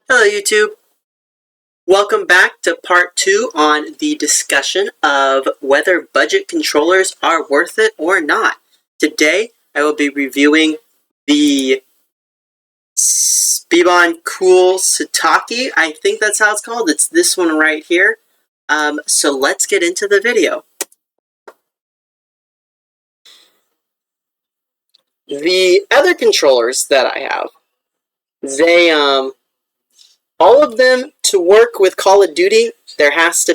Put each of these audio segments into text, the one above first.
Hello YouTube! Welcome back to part 2 on the discussion of whether budget controllers are worth it or not. Today I will be reviewing the Beboncool Saitake, I think that's how it's called. It's this one right here. So let's get into the video. The other controllers that I have, they all of them, to work with Call of Duty, there's a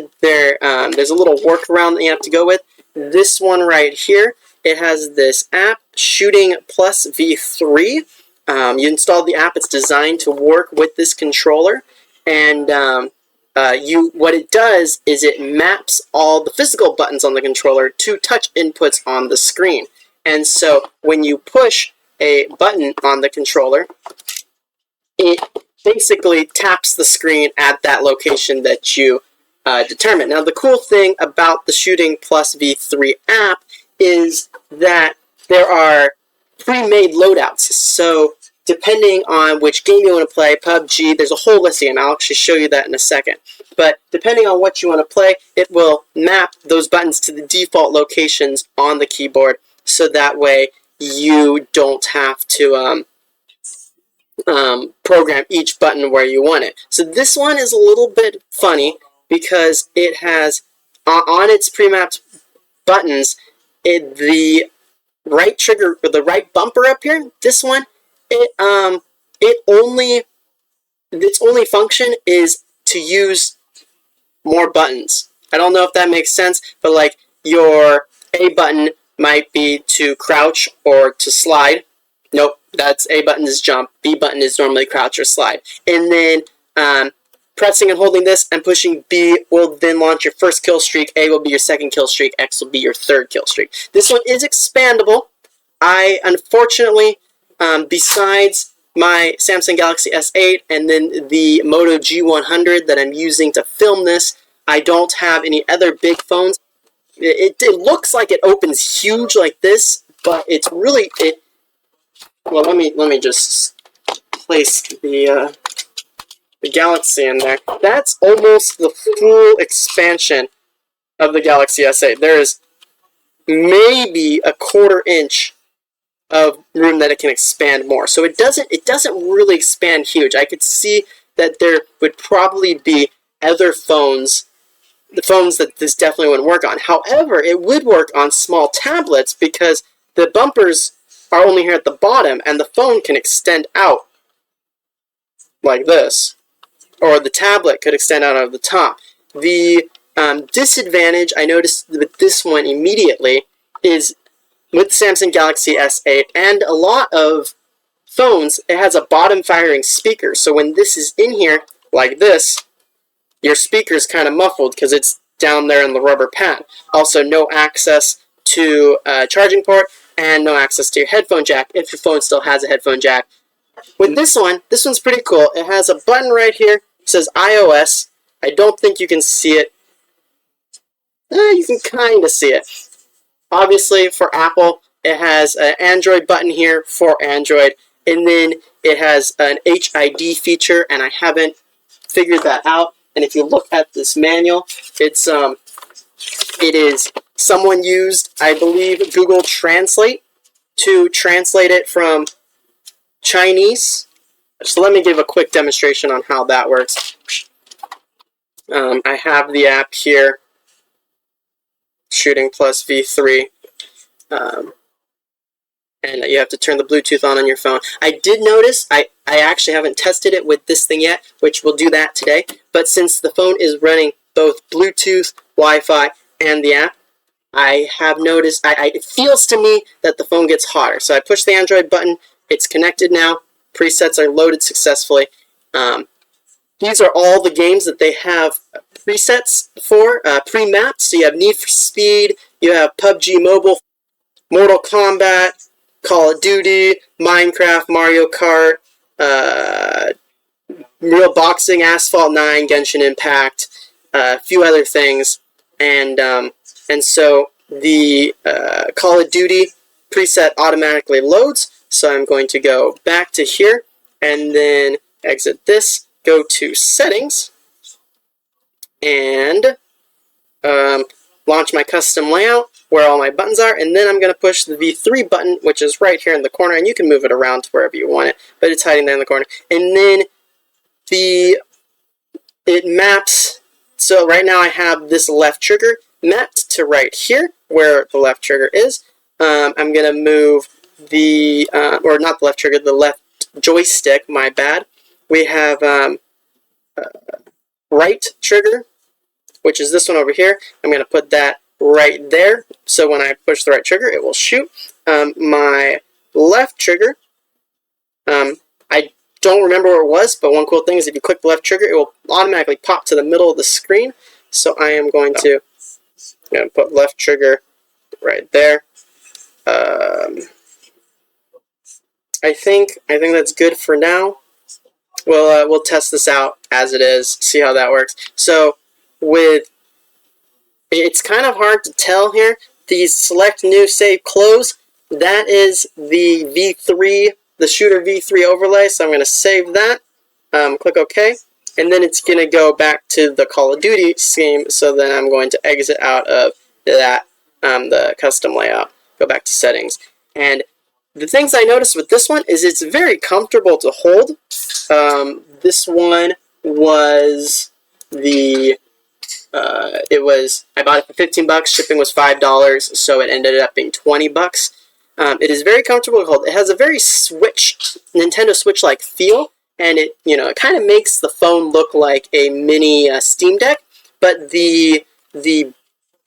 little workaround that you have to go with. This one right here, it has this app, Shooting Plus V3. You install the app, it's designed to work with this controller, and what it does is it maps all the physical buttons on the controller to touch inputs on the screen. And so when you push a button on the controller, it basically taps the screen at that location that you determine. Now, the cool thing about the Shooting Plus V3 app is that there are pre-made loadouts. So depending on which game you want to play, PUBG, there's a whole list of them. I'll actually show you that in a second. But depending on what you want to play, it will map those buttons to the default locations on the keyboard, so that way you don't have to program each button where you want it. So this one is a little bit funny because it has, on its pre-mapped buttons, the right trigger, or the right bumper up here, this one, its only function is to use more buttons. I don't know if that makes sense, but like your A button might be to crouch or to slide. Nope, that's A button is jump, B button is normally crouch or slide. And then pressing and holding this and pushing B will then launch your first kill streak, A will be your second kill streak, X will be your third kill streak. This one is expandable. I, unfortunately, besides my Samsung Galaxy S8 and then the Moto G100 that I'm using to film this, I don't have any other big phones. It looks like it opens huge like this, but it's really, well, let me just place the Galaxy in there. That's almost the full expansion of the Galaxy S8. There is maybe a 1/4 inch of room that it can expand more. So it doesn't really expand huge. I could see that there would probably be other phones, the phones that this definitely wouldn't work on. However, it would work on small tablets because the bumpers are only here at the bottom, and the phone can extend out like this, or the tablet could extend out of the top. The disadvantage I noticed with this one immediately is with Samsung Galaxy S8 and a lot of phones, it has a bottom firing speaker. So when this is in here like this, your speaker is kind of muffled because it's down there in the rubber pad. Also, no access to a charging port, and no access to your headphone jack if your phone still has a headphone jack. With this one's pretty cool. It has a button right here. It says iOS. I don't think you can see it. You can kind of see it. Obviously, for Apple, it has an Android button here for Android, and then it has an HID feature, and I haven't figured that out. And if you look at this manual, it is someone used, I believe, Google Translate to translate it from Chinese. So let me give a quick demonstration on how that works. I have the app here, Shooting Plus V3, and you have to turn the Bluetooth on your phone. I did notice, I actually haven't tested it with this thing yet, which we'll do that today, but since the phone is running both Bluetooth, Wi-Fi, and the app, I have noticed, it feels to me that the phone gets hotter. So I push the Android button, it's connected now, presets are loaded successfully. These are all the games that they have presets for, pre-mapped. So you have Need for Speed, you have PUBG Mobile, Mortal Kombat, Call of Duty, Minecraft, Mario Kart, Real Boxing, Asphalt 9, Genshin Impact, a few other things. And so the Call of Duty preset automatically loads. So I'm going to go back to here and then exit this, go to Settings, and launch my custom layout where all my buttons are, and then I'm going to push the V3 button, which is right here in the corner, and you can move it around to wherever you want it, but it's hiding there in the corner. And then it maps, so right now I have this left trigger mapped to right here, where the left trigger is. I'm going to move the, or not the left trigger, the left joystick, my bad. We have right trigger, which is this one over here. I'm going to put that right there, so when I push the right trigger, it will shoot. My left trigger, I don't remember where it was, but one cool thing is if you click the left trigger, it will automatically pop to the middle of the screen. So I am going to put left trigger right there. I think that's good for now. We'll test this out as it is, see how that works. So it's kind of hard to tell here. These select new save close, that is the V3, the shooter V3 overlay. So I'm going to save that. Click OK, and then it's going to go back to the Call of Duty scheme. So then I'm going to exit out of that, the custom layout, go back to settings. And the things I noticed with this one is it's very comfortable to hold. This one was I bought it for 15 bucks, shipping was $5, so it ended up being 20 bucks. It is very comfortable to hold. It has a very Nintendo Switch-like feel, and it kind of makes the phone look like a mini Steam Deck, but the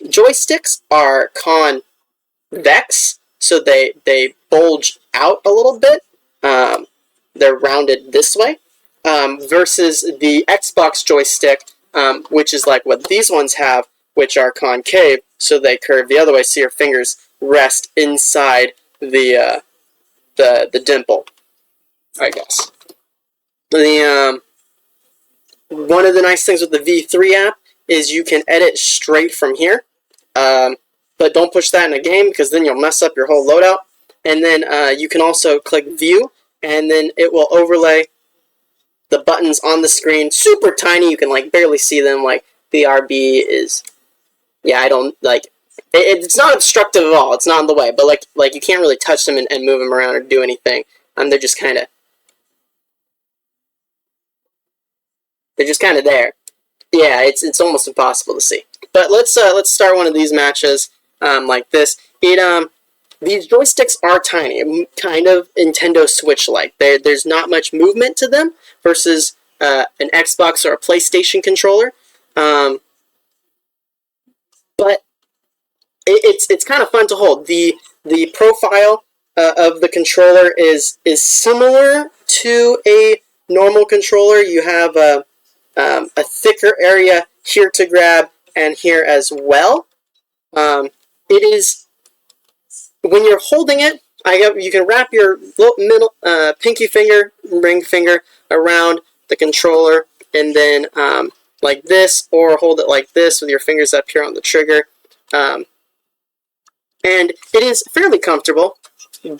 joysticks are convex, so they bulge out a little bit. They're rounded this way, versus the Xbox joystick, which is like what these ones have, which are concave, so they curve the other way, so your fingers rest inside the dimple, I guess. One of the nice things with the V3 app is you can edit straight from here, but don't push that in a game because then you'll mess up your whole loadout. And then you can also click View, and then it will overlay the buttons on the screen, super tiny. You can like barely see them. Like the RB is, yeah, I don't like. It's not obstructive at all. It's not in the way, but like you can't really touch them and move them around or do anything. They're just kind of there. Yeah, it's almost impossible to see. But let's start one of these matches like this. These joysticks are tiny, kind of Nintendo Switch-like. There's not much movement to them versus an Xbox or a PlayStation controller. But it's kind of fun to hold. The profile of the controller is similar to a normal controller. You have a thicker area here to grab and here as well. It is, when you're holding it, you can wrap your middle pinky finger, ring finger around the controller, and then like this, or hold it like this with your fingers up here on the trigger. And it is fairly comfortable,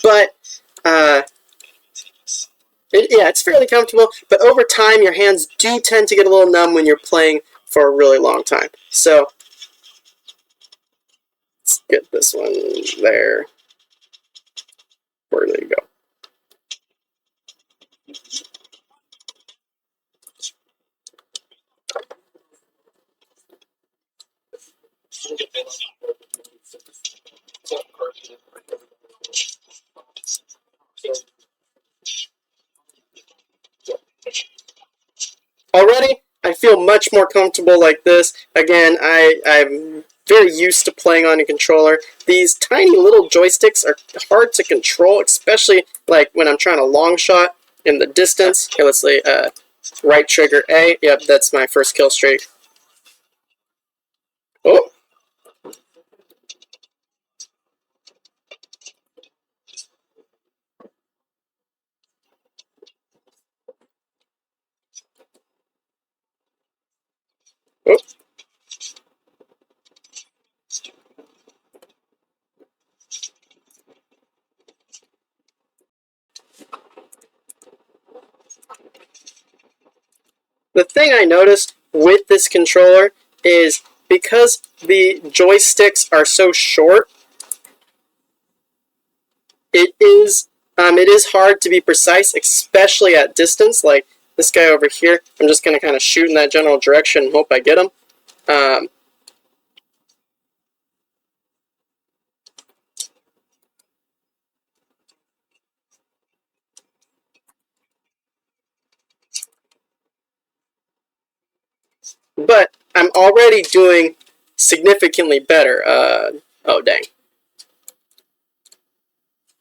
but it's fairly comfortable. But over time, your hands do tend to get a little numb when you're playing for a really long time. So let's get this one there. Where did it go? Already, I feel much more comfortable like this. Again, I'm very used to playing on a controller. These tiny little joysticks are hard to control, especially like when I'm trying to long shot in the distance. Okay, let's say right trigger A. Yep, that's my first kill streak. Oh. Oh. The thing I noticed with this controller is because the joysticks are so short, it is hard to be precise, especially at distance. Like this guy over here, I'm just going to kind of shoot in that general direction and hope I get him. But I'm already doing significantly better. Oh, dang.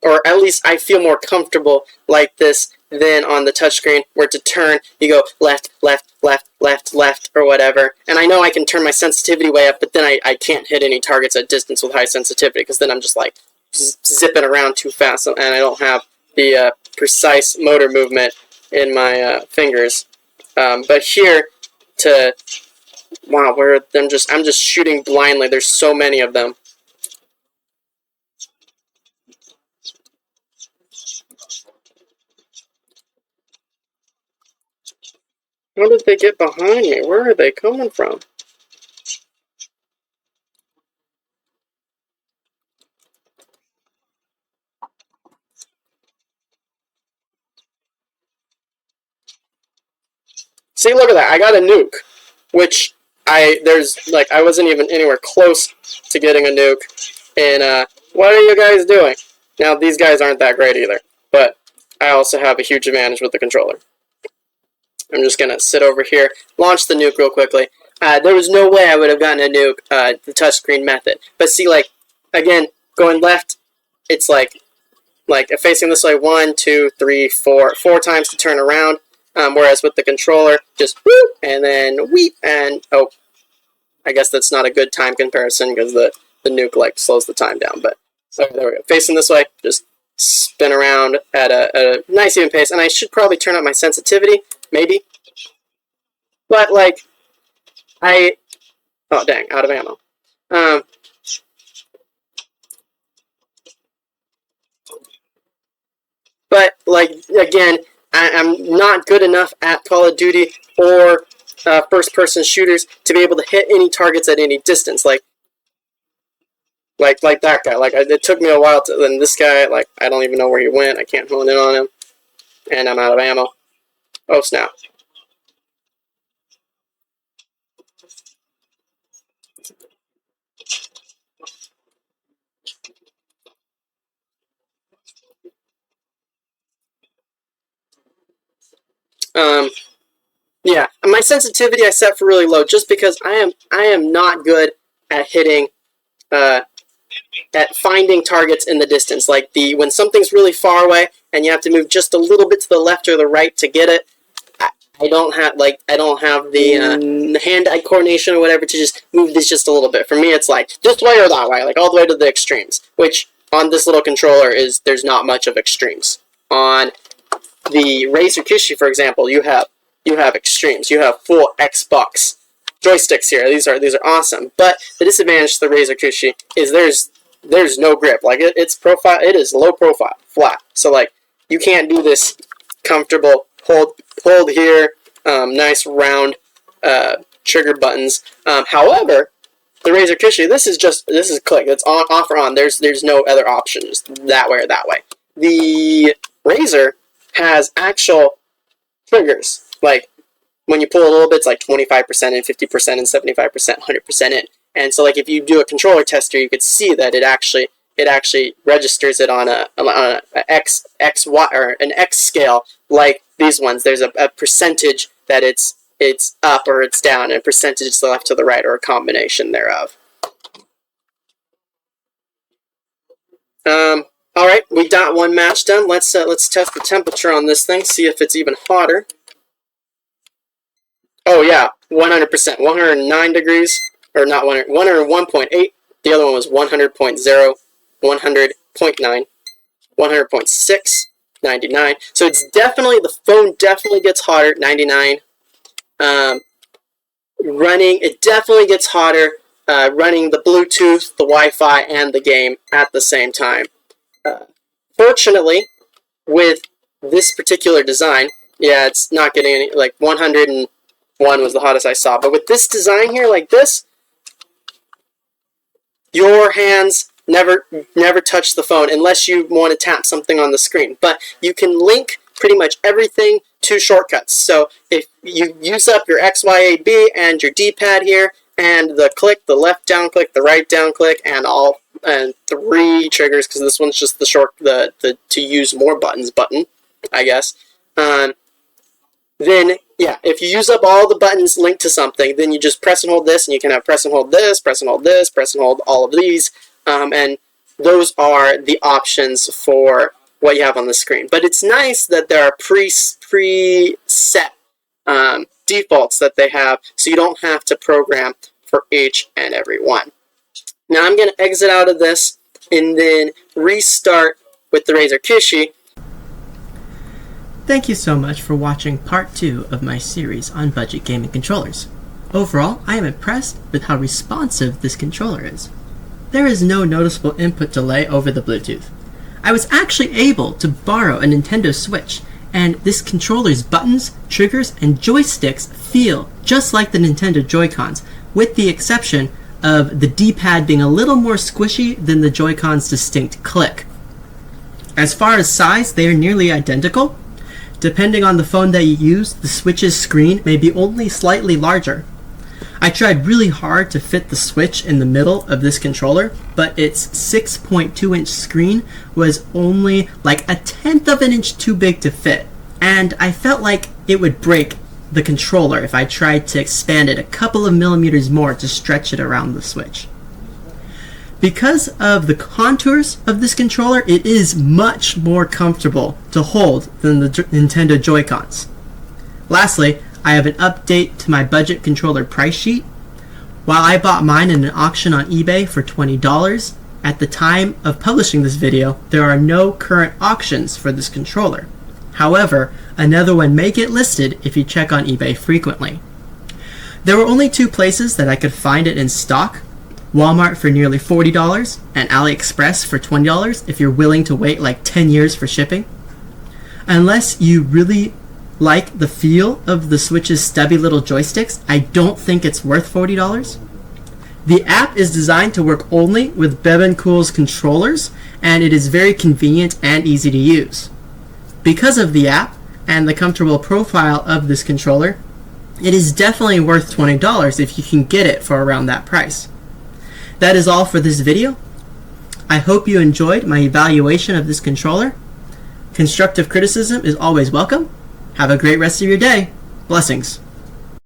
Or at least I feel more comfortable like this than on the touchscreen, where to turn, you go left, left, left, left, left, or whatever. And I know I can turn my sensitivity way up, but then I can't hit any targets at distance with high sensitivity, because then I'm just like zipping around too fast, and I don't have the precise motor movement in my fingers. But here, wow, I'm just shooting blindly. There's so many of them. How did they get behind me? Where are they coming from? See, look at that. I got a nuke, which I wasn't even anywhere close to getting a nuke. And what are you guys doing? Now, these guys aren't that great either, but I also have a huge advantage with the controller. I'm just gonna sit over here, launch the nuke real quickly. There was no way I would have gotten a nuke the touchscreen method. But see, like, again, going left, it's like facing this way 1, 2, 3, 4 times to turn around. Whereas with the controller, just whoop, and then weep, and oh, I guess that's not a good time comparison because the nuke like slows the time down. But so there we go. Facing this way, just spin around at a nice even pace, and I should probably turn up my sensitivity, maybe. But like, oh dang, out of ammo. But like again, I'm not good enough at Call of Duty or first-person shooters to be able to hit any targets at any distance. Like that guy. Like it took me a while to. Then this guy, like I don't even know where he went. I can't hone in on him, and I'm out of ammo. Oh snap! Yeah, my sensitivity I set for really low just because I am not good at hitting at finding targets in the distance. Like when something's really far away and you have to move just a little bit to the left or the right to get it. I don't have the hand-eye coordination or whatever to just move this just a little bit. For me, it's like this way or that way, like all the way to the extremes. Which on this little controller there's not much of extremes. On the Razer Kishi, for example, you have extremes. You have full Xbox joysticks here. These are awesome. But the disadvantage to the Razer Kishi is there's no grip. Like it's profile. It is low profile, flat. So like you can't do this comfortable hold here. Nice round trigger buttons. However, the Razer Kishi, this is click. It's on, off, or on. There's no other option. Just that way or that way. The Razer has actual triggers. Like when you pull a little bit, it's like 25% and 50% and 75%, 100% in. And so like if you do a controller tester, you could see that it actually registers it on a X Y or an X scale like these ones. There's a percentage that it's up or it's down, and a percentage to the left to the right, or a combination thereof. All right, we got one match done. Let's test the temperature on this thing, see if it's even hotter. Oh yeah, 100%, 109 degrees, or not 100, 101.8. The other one was 100.0, 100.9, 100.6, 99. So it's definitely, the phone definitely gets hotter, 99. It definitely gets hotter running the Bluetooth, the Wi-Fi, and the game at the same time. Fortunately, with this particular design, yeah, it's not getting any, like 100 and one was the hottest I saw. But with this design here, like this, your hands never touch the phone unless you want to tap something on the screen. But you can link pretty much everything to shortcuts. So if you use up your X, Y, A, B and your D-pad here, and the click, the left down click, the right down click, and all, and 3 triggers, because this one's just the to use more buttons button, I guess. Then, yeah, if you use up all the buttons linked to something, then you just press and hold this, and you can have press and hold this, press and hold this, press and hold all of these, and those are the options for what you have on the screen. But it's nice that there are preset defaults that they have, so you don't have to program for each and every one. Now I'm going to exit out of this and then restart with the Razer Kishi. Thank you so much for watching part 2 of my series on budget gaming controllers. Overall, I am impressed with how responsive this controller is. There is no noticeable input delay over the Bluetooth. I was actually able to borrow a Nintendo Switch, and this controller's buttons, triggers, and joysticks feel just like the Nintendo Joy-Cons, with the exception of the D-pad being a little more squishy than the Joy-Con's distinct click. As far as size, they are nearly identical. Depending on the phone that you use, the Switch's screen may be only slightly larger. I tried really hard to fit the Switch in the middle of this controller, but its 6.2-inch screen was only like 1/10 of an inch too big to fit, and I felt like it would break the controller if I tried to expand it a couple of millimeters more to stretch it around the Switch. Because of the contours of this controller, it is much more comfortable to hold than the Nintendo Joy-Cons. Lastly, I have an update to my budget controller price sheet. While I bought mine in an auction on eBay for $20, at the time of publishing this video, there are no current auctions for this controller. However, another one may get listed if you check on eBay frequently. There were only 2 places that I could find it in stock: Walmart for nearly $40 and AliExpress for $20 if you're willing to wait like 10 years for shipping. Unless you really like the feel of the Switch's stubby little joysticks, I don't think it's worth $40. The app is designed to work only with Beboncool's controllers, and it is very convenient and easy to use. Because of the app and the comfortable profile of this controller, it is definitely worth $20 if you can get it for around that price. That is all for this video. I hope you enjoyed my evaluation of this controller. Constructive criticism is always welcome. Have a great rest of your day. Blessings.